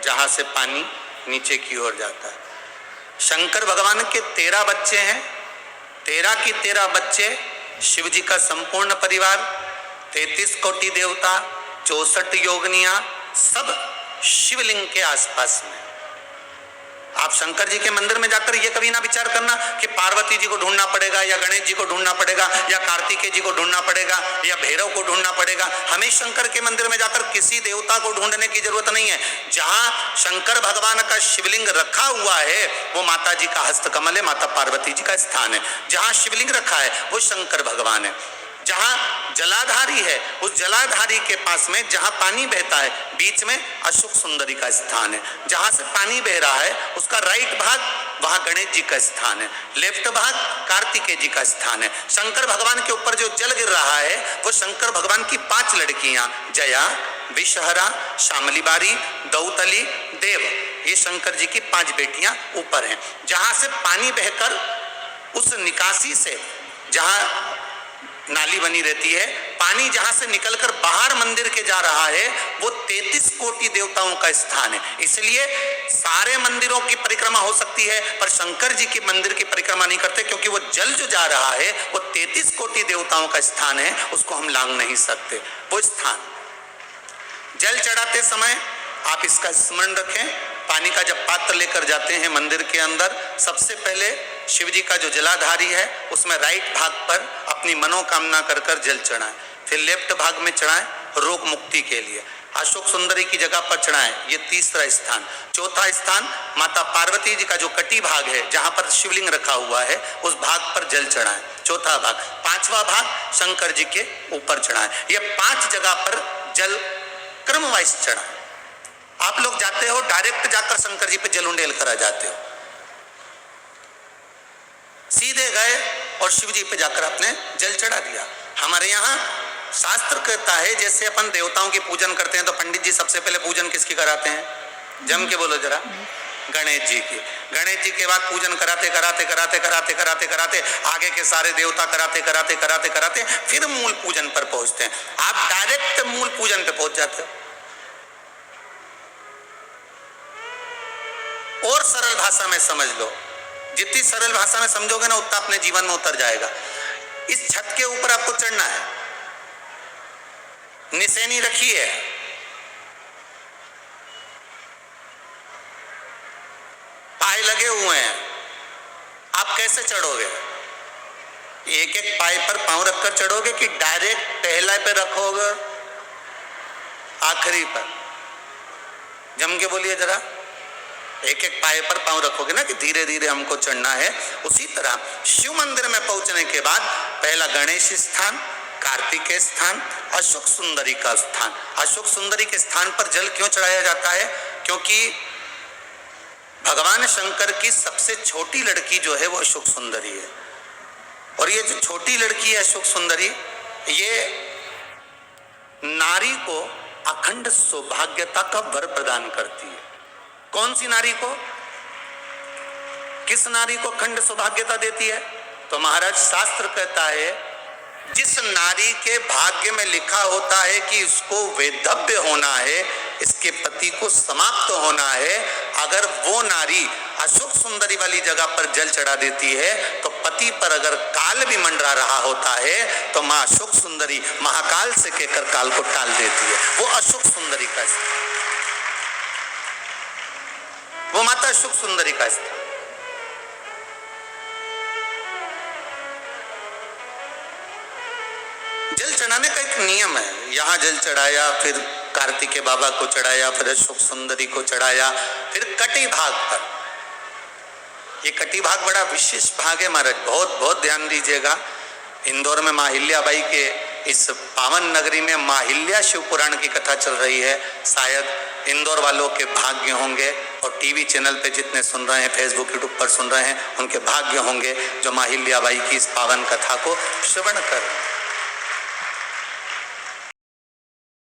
जहां से पानी नीचे की ओर जाता है। शंकर भगवान के 13 बच्चे हैं, 13 की 13 बच्चे शिव जी का संपूर्ण परिवार, 33 कोटि देवता, 64 योगनियां, सब शिवलिंग के आसपास में। आप शंकर जी के मंदिर में जाकर ये कभी ना विचार करना कि पार्वती जी को ढूंढना पड़ेगा या गणेश जी को ढूंढना पड़ेगा या कार्तिकेय जी को ढूंढना पड़ेगा या भैरव को ढूंढना पड़ेगा। हमें शंकर के मंदिर में जाकर किसी देवता को ढूंढने की जरूरत नहीं है। जहां शंकर भगवान का शिवलिंग रखा हुआ है वो माता जी का हस्तकमल है, माता पार्वती जी का स्थान है। जहां शिवलिंग रखा है वो शंकर भगवान है। जहां जलाधारी है उस जलाधारी के पास में जहां पानी बहता है बीच में अशोक सुंदरी का स्थान है। जहां से पानी बह रहा है उसका राइट भाग वहां गणेश जी का स्थान है, लेफ्ट भाग कार्तिकेय जी का स्थान है। शंकर भगवान के ऊपर जो जल गिर रहा है वो शंकर भगवान की 5 लड़कियां जया, विषहरा, शामलीबारी, दौतली, देव, ये शंकर जी की 5 बेटियां ऊपर हैं। जहां से पानी बहकर उस निकासी से जहां नाली बनी रहती है, पानी जहां से निकलकर बाहर मंदिर के जा रहा है वो 33 कोटि देवताओं का स्थान है। इसलिए सारे मंदिरों की परिक्रमा हो सकती है पर शंकर जी के मंदिर की परिक्रमा नहीं करते, क्योंकि वो जल जो जा रहा है वो 33 कोटि देवताओं का स्थान है, उसको हम लांघ नहीं सकते। वो स्थान जल चढ़ाते समय आप इसका स्मरण रखें। पानी का जब पात्र लेकर जाते हैं मंदिर के अंदर, सबसे पहले शिव जी का जो जलाधारी है उसमें राइट भाग पर अपनी मनोकामना कर कर जल चढ़ाएं, फिर लेफ्ट भाग में चढ़ाएं रोग मुक्ति के लिए। अशोक सुंदरी की जगह पर चढ़ाएं, ये तीसरा स्थान। चौथा स्थान माता पार्वती जी का जो कटी भाग है जहां पर शिवलिंग रखा हुआ है उस भाग पर जल चढ़ाएं, चौथा भाग। पांचवा भाग शंकर जी के ऊपर चढ़ाएं। ये 5 जगह पर जल क्रमवाइज चढ़ाएं। आप लोग जाते हो डायरेक्ट जाकर शंकर जी पे जल उंडेल कर आ जाते हो, सीधे गए और शिव जी पे जाकर आपने जल चढ़ा दिया। हमारे यहाँ शास्त्र कहता है जैसे अपन देवताओं की पूजन करते हैं तो पंडित जी सबसे पहले पूजन किसकी कराते हैं? जम के बोलो जरा, गणेश जी की। गणेश जी के बाद पूजन कराते कराते कराते कराते कराते कराते आगे के सारे देवता कराते कराते कराते कराते फिर मूल पूजन पर पहुंचते हैं। आप डायरेक्ट मूल पूजन पे पहुंच जाते हो। और सरल भाषा में समझ लो, जितनी सरल भाषा में समझोगे ना उतना अपने जीवन में उतर जाएगा। इस छत के ऊपर आपको चढ़ना है, निशानी रखी है, पाए लगे हुए हैं, आप कैसे चढ़ोगे? एक एक पाए पर पांव रखकर चढ़ोगे कि डायरेक्ट पहला पे रखोगे आखिरी पर? जम के बोलिए जरा, एक एक पाए पर पांव रखोगे ना कि धीरे धीरे हमको चढ़ना है। उसी तरह शिव मंदिर में पहुंचने के बाद पहला गणेश स्थान, कार्तिकेय स्थान, अशोक सुंदरी का स्थान। अशोक सुंदरी के स्थान पर जल क्यों चढ़ाया जाता है? क्योंकि भगवान शंकर की सबसे छोटी लड़की जो है वो अशोक सुंदरी है। और ये जो छोटी लड़की है अशोक सुंदरी, ये नारी को अखंड सौभाग्यता का वर प्रदान करती है। कौन सी नारी को? किस नारी को अखंड सौभाग्यता देती है? तो महाराज शास्त्र कहता है जिस नारी के भाग्य में लिखा होता है कि इसको वैधव्य होना है, इसके पति को समाप्त होना है, अगर वो नारी अशोक सुंदरी वाली जगह पर जल चढ़ा देती है तो पति पर अगर काल भी मंडरा रहा होता है तो मां अशोक सुंदरी महाकाल से कहकर काल को टाल देती है। वो अशोक सुंदरी का स्थान, वो माता अशोक सुंदरी का स्थान। जल चढ़ाने का एक नियम है। यहाँ जल चढ़ाया, फिर कार्तिकेय बाबा को चढ़ाया, फिर अशोक सुंदरी को चढ़ाया, फिर कटी भाग पर। ये कटी भाग बड़ा विशेष भाग है महाराज, बहुत बहुत ध्यान दीजिएगा। इंदौर में माहिल्याबाई के इस पावन नगरी में माहिल्या शिव पुराण की कथा चल रही है। शायद इंदौर वालों के भाग्य होंगे और टीवी चैनल पे जितने सुन रहे हैं, फेसबुक यूट्यूब पर सुन रहे हैं, उनके भाग्य होंगे जो माहिल्याबाई की इस पावन कथा को श्रवण कर।